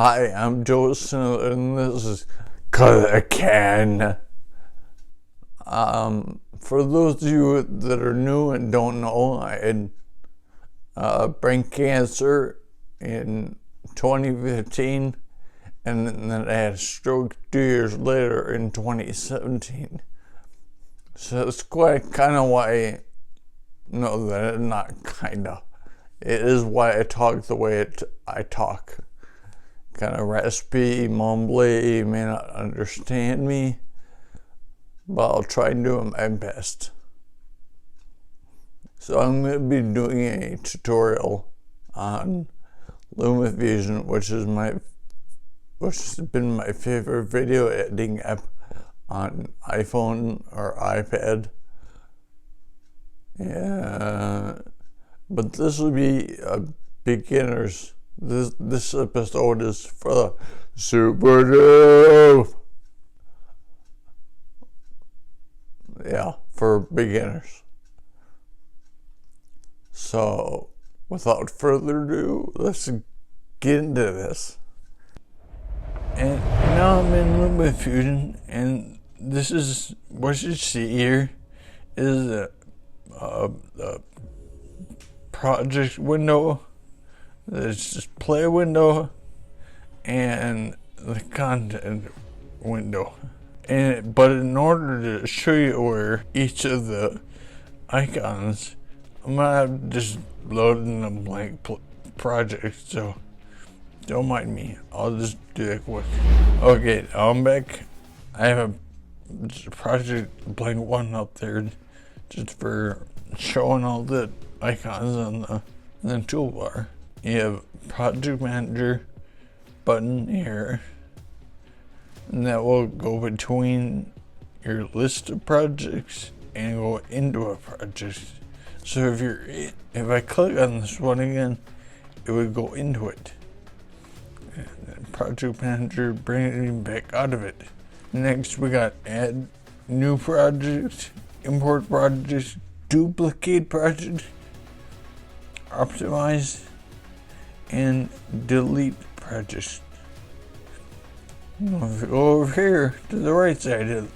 Hi, I'm Joe Sindelir, and this is 'Cause I Can. For those of you that are new and don't know, I had brain cancer in 2015, and then I had a stroke 2 years later in 2017. So it's quite kind of why, no, that not kind of. It is why I talk the way I talk. Kind of raspy, mumbly, you may not understand me, but I'll try doing my best. So I'm going to be doing a tutorial on LumaFusion, which has been my favorite video editing app on iPhone or iPad. Yeah, but this will be a beginner's. This episode is for the super noob. Yeah, for beginners. So, without further ado, let's get into this. And now I'm in LumaFusion, and this is what you see here is a project window. There's just play window and the content window. But in order to show you where each of the icons, I'm gonna have to just load in a blank project, so don't mind me. I'll just do it quick. Okay, now I'm back. I have a project blank one up there just for showing all the icons on the toolbar. You have project manager button here, and that will go between your list of projects and go into a project. So if I click on this one again, it would go into it. And project manager, bring it back out of it. Next we got add new project, import project, duplicate project, optimize, and delete projects. If you go over here to the right side of the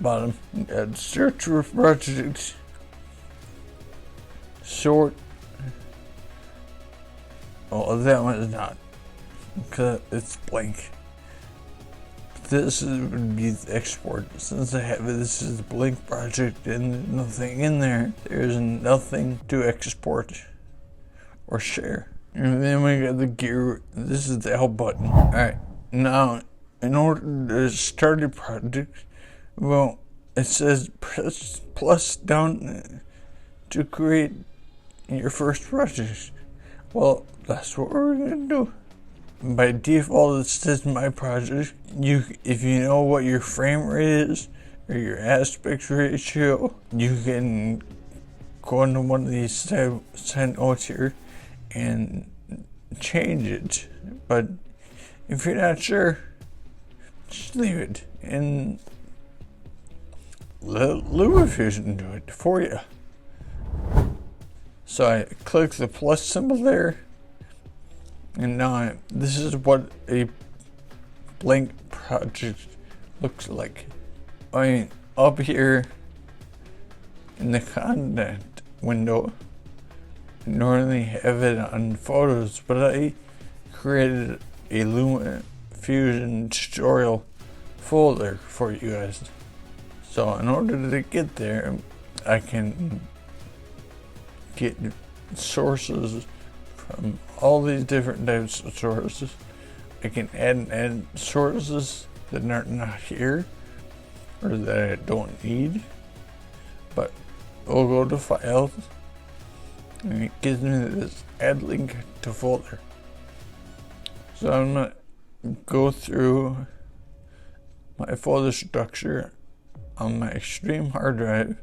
bottom, add search for projects, sort. Oh, that one is not, because it's blank. This would be the export. Since I have this is a blank project and there's nothing in there, there's nothing to export or share. And then we got the gear. This is the L button. Alright, now in order to start a project, well, it says press plus down to create your first project. Well, that's what we're gonna do. By default, it says my project. If you know what your frame rate is or your aspect ratio, you can go into one of these side notes here and change it. But if you're not sure, just leave it and let LumaFusion do it for you. So I click the plus symbol there, and now this is what a blank project looks like. I mean, up here in the content window, I normally have it on photos, but I created a LumaFusion tutorial folder for you guys. So in order to get there, I can get sources from all these different types of sources. I can add sources that are not here or that I don't need, but we'll go to files and it gives me this add link to folder. So I'm gonna go through my folder structure on my extreme hard drive,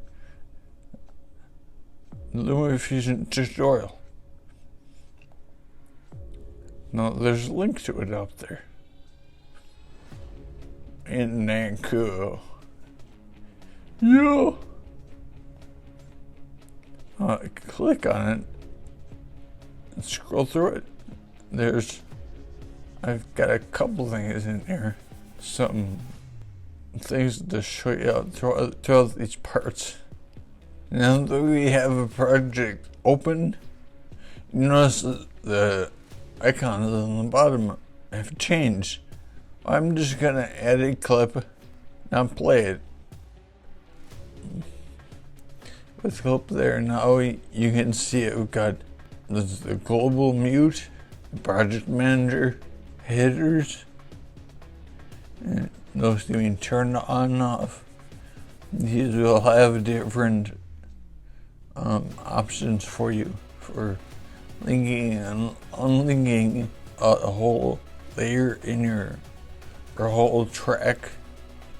LumaFusion tutorial. Now there's a link to it up there. Isn't that cool? Yeah. Click on it and scroll through it. There's I've got a couple things in there, some things to show you throughout these parts. Now that we have a project open, you notice the icons on the bottom have changed. I'm just gonna add a clip, now play it. With the clip there, now you can see it. We've got the global mute, project manager, headers, and those can be turned on and off. These will have different options for you for linking and unlinking a whole layer in your, or whole track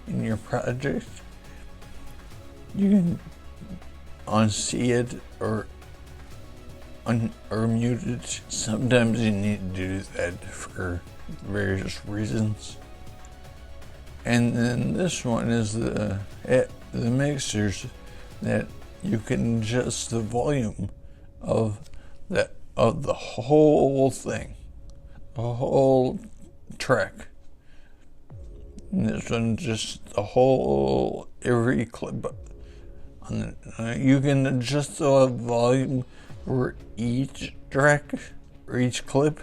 in your project. You can unsee it or mute it. Sometimes you need to do that for various reasons. And then this one is the mixers that you can adjust the volume of the whole thing, the whole track. And this one just the whole, every clip. You can adjust the volume for each track or each clip.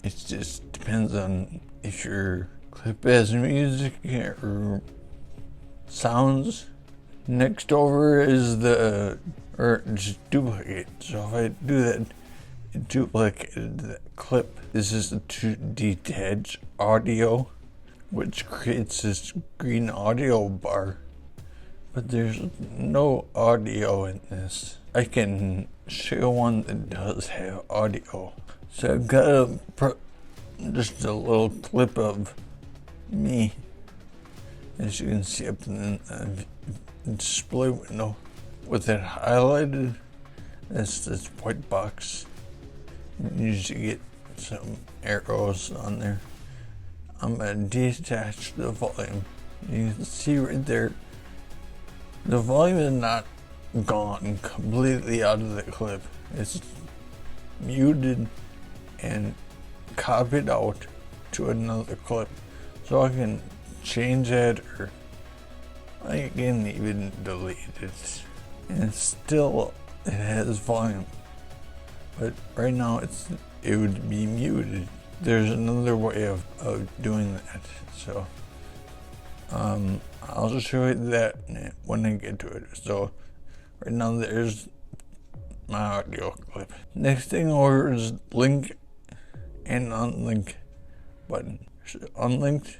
It just depends on if your clip has music or sounds. Next over is just duplicate. So if I do that, it duplicated that clip. This is to detach audio, which creates this green audio bar. But there's no audio in this. I can show one that does have audio. So I've got just a little clip of me, as you can see up in the display window, with it highlighted. That's this white box. You usually get some arrows on there. I'm going to detach the volume. You can see right there, the volume is not gone completely out of the clip. It's muted and copied out to another clip. So I can change it, or I can even delete it. And still it has volume. But right now it would be muted. There's another way of doing that. So I'll just show you that when I get to it. So right now there's my audio clip. Next thing over is link and unlink button. Unlinked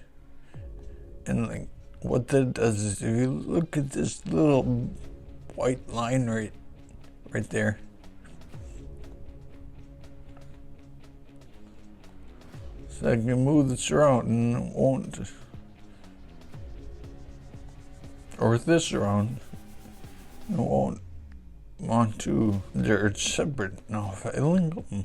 and link. What that does is, if you look at this little white line right there, so I can move this around and it won't, or this around, it won't want to, they're separate. Now if I link them,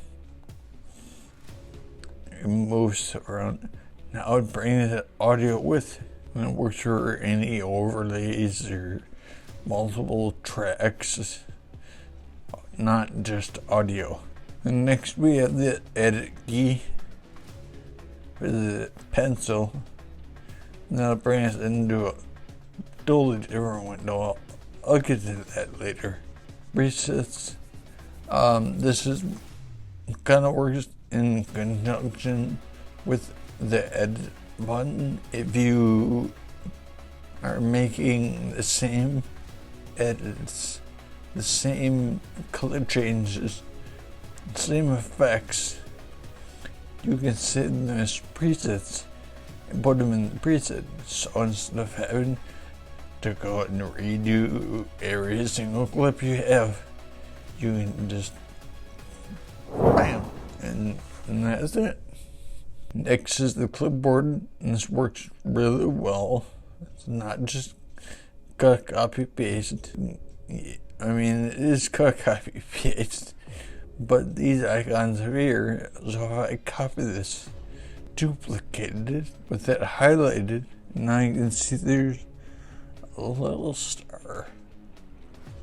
it moves around. Now it brings the audio with, and it works for any overlays or multiple tracks, not just audio. And next we have the edit key for the pencil. Now it brings us into a totally different window. I'll get to that later. Presets. This is kind of works in conjunction with the edit button. If you are making the same edits, the same color changes, same effects, you can sit in those presets and put them in the preset. So instead of having to go and redo every single clip you have, you can just bam, and that's it. Next is the clipboard, and this works really well. It's not just cut, copy, paste. I mean, it is cut, copy, paste, but these icons are here. So if I copy this, duplicated it with it highlighted, now you can see there's a little star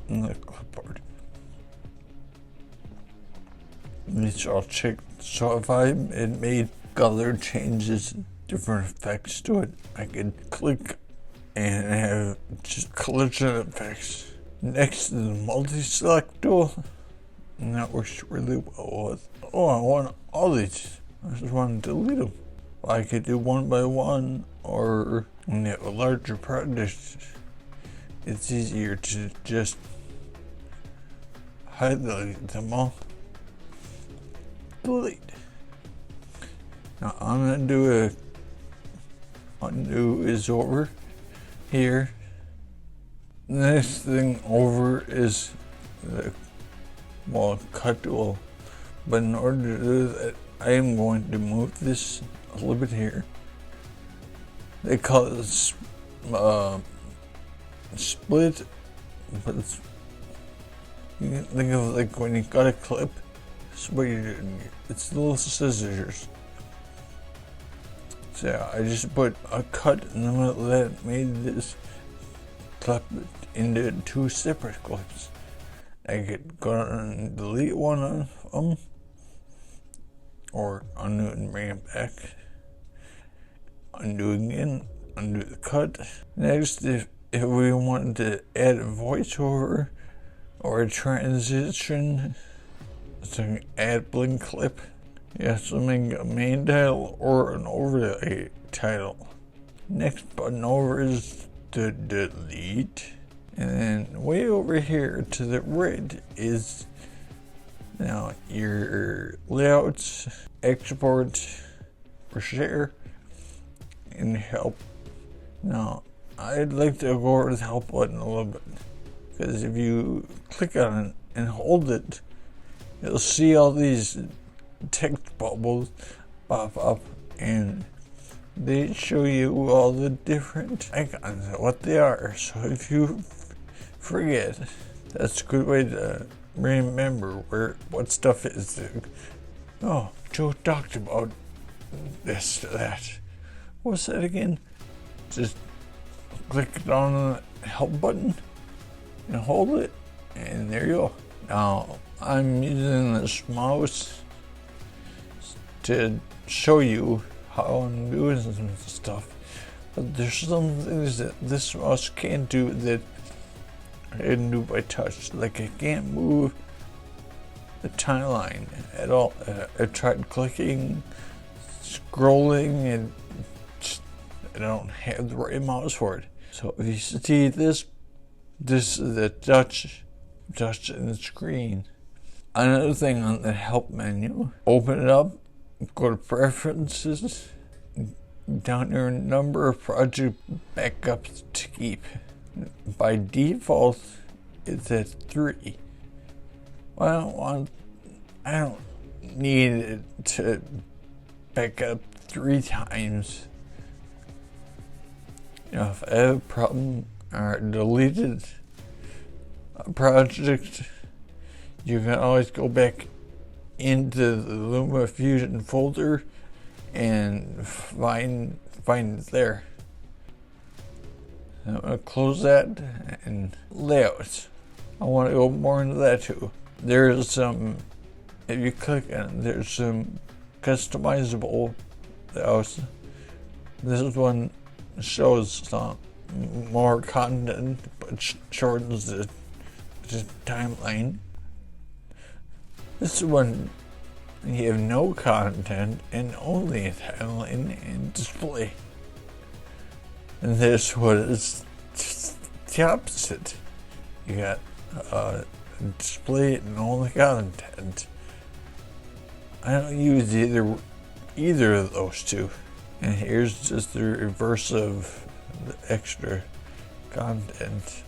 in the clipboard. It's all checked. So if I had made color changes, different effects to it. I could click and have just collision effects next to the multi-select tool, and that works really well with. Oh, I want all these. I just want to delete them. I could do one by one, or when you have a larger project, it's easier to just highlight them all. Delete. Now I'm gonna do undo is over here. The next thing over is the cut tool. But in order to do that, I am going to move this a little bit here. They call it split, but you can think of it like when you got a clip. That's what you're doing. It's little scissors. So yeah, I just put a cut in the middle that made this clip into 2 separate clips. I could go and delete one of them, or undo and bring it back. Undo again, undo the cut. Next, if we wanted to add a voiceover or a transition, so I can add blink clip. You have to make a main title or an overlay title. Next button over is to delete. And then way over here to the right is now your layouts, export, or share, and help. Now, I'd like to go over the help button a little bit, because if you click on it and hold it, you'll see all these text bubbles pop up, and they show you all the different icons and what they are. So if you forget, that's a good way to remember what stuff is. Oh, Joe talked about this, that. What's that again? Just click on the help button and hold it, and there you go. Now I'm using this mouse to show you how I'm doing some stuff, but there's some things that this mouse can't do that I can do by touch. Like I can't move the timeline at all. I tried clicking, scrolling, and I don't have the right mouse for it. So if you see this is the touch in the screen. Another thing on the help menu, open it up, go to preferences, down your number of project backups to keep. By default, it's at 3. Well, I don't need it to back up 3 times. You know, if I have a problem or deleted a project, you can always go back into the LumaFusion folder and find it there. I'm going to close that, and layouts. I want to go more into that too. There's some, if you click on it, there's some customizable layouts. This one shows some more content, but shortens the timeline. This one, you have no content and only a timeline and display. And this one is just the opposite. You got display and only content. I don't use either of those two. And here's just the reverse of the extra content.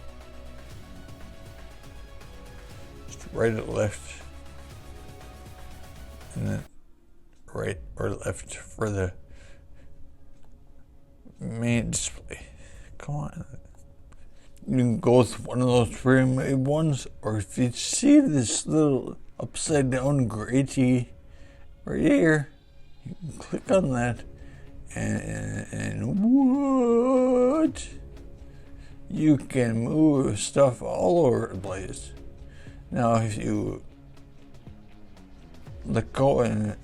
Just right or left. And then right or left for the main display. Come on. You can go with one of those pre-made ones, or if you see this little upside down gray T right here, you can click on that, and what? You can move stuff all over the place. Now if you let go and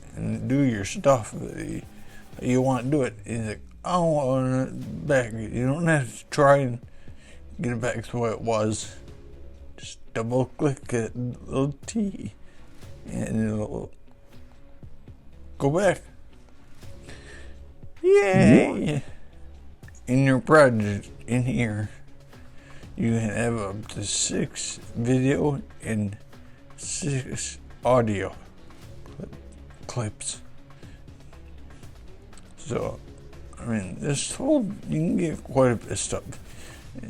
do your stuff, you want to do it. He's like, I want it back. You don't have to try and get it back to what it was. Just double click that little T and it'll go back. Yay! In your project in here, you can have up to 6 video and 6 audio clips. So, I mean, this tool, you can get quite a bit of stuff.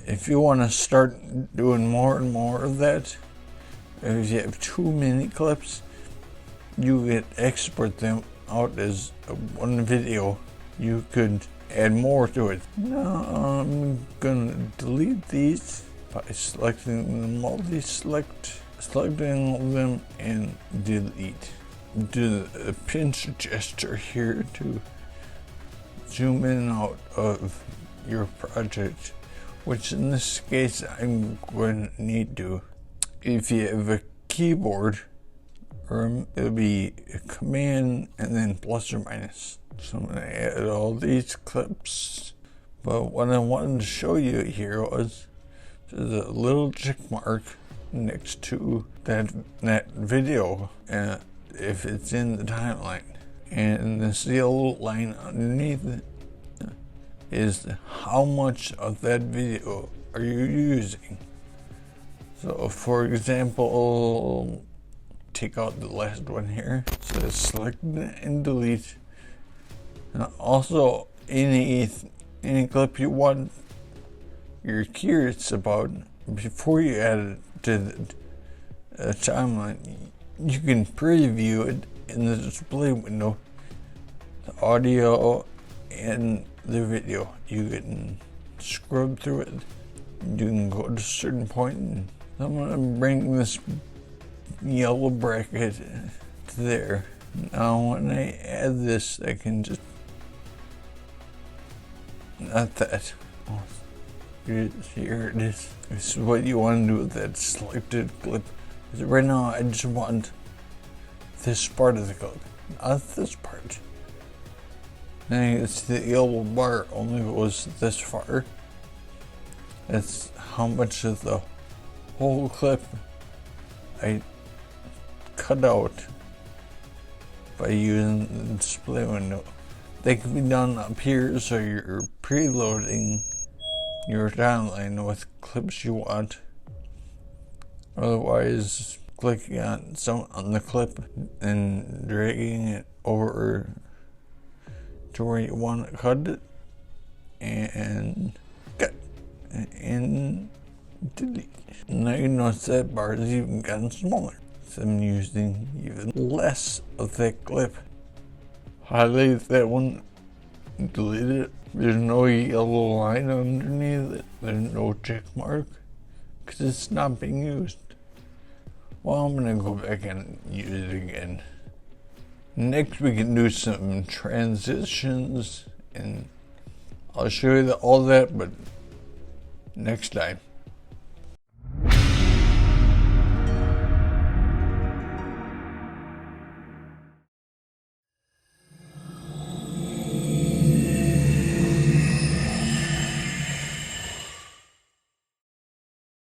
If you want to start doing more and more of that, if you have too many clips, you could export them out as one video. You could add more to it. Now I'm gonna delete these by selecting the multi-select, selecting them and delete. Do the pinch gesture here to zoom in and out of your project, which in this case I'm going to need to. If you have a keyboard, it'll be a command and then plus or minus. So I'm going to add all these clips, but what I wanted to show you here was there's a little check mark next to that video if it's in the timeline, and this yellow line underneath it is how much of that video are you using. So for example, take out the last one here, so select and delete. Also, any clip you want, you're curious about, before you add it to the timeline, you can preview it in the display window, the audio and the video. You can scrub through it. You can go to a certain point, and I'm gonna bring this yellow bracket to there. Now when I add this, I can just, not that. Oh, here it is. This is what you want to do with that selected clip. Right now, I just want this part of the clip, not this part. And it's the yellow bar only goes this far. That's how much of the whole clip I cut out by using the display window. They can be done up here, so you're preloading your timeline with clips you want. Otherwise, clicking on the clip and dragging it over to where you want to cut it and cut and delete. Now you notice that bar has even gotten smaller. So I'm using even less of that clip. Highlight that one, delete it. There's no yellow line underneath it. There's no check mark because it's not being used. Well, I'm gonna go back and use it again. Next we can do some transitions, and I'll show you all that, but next time.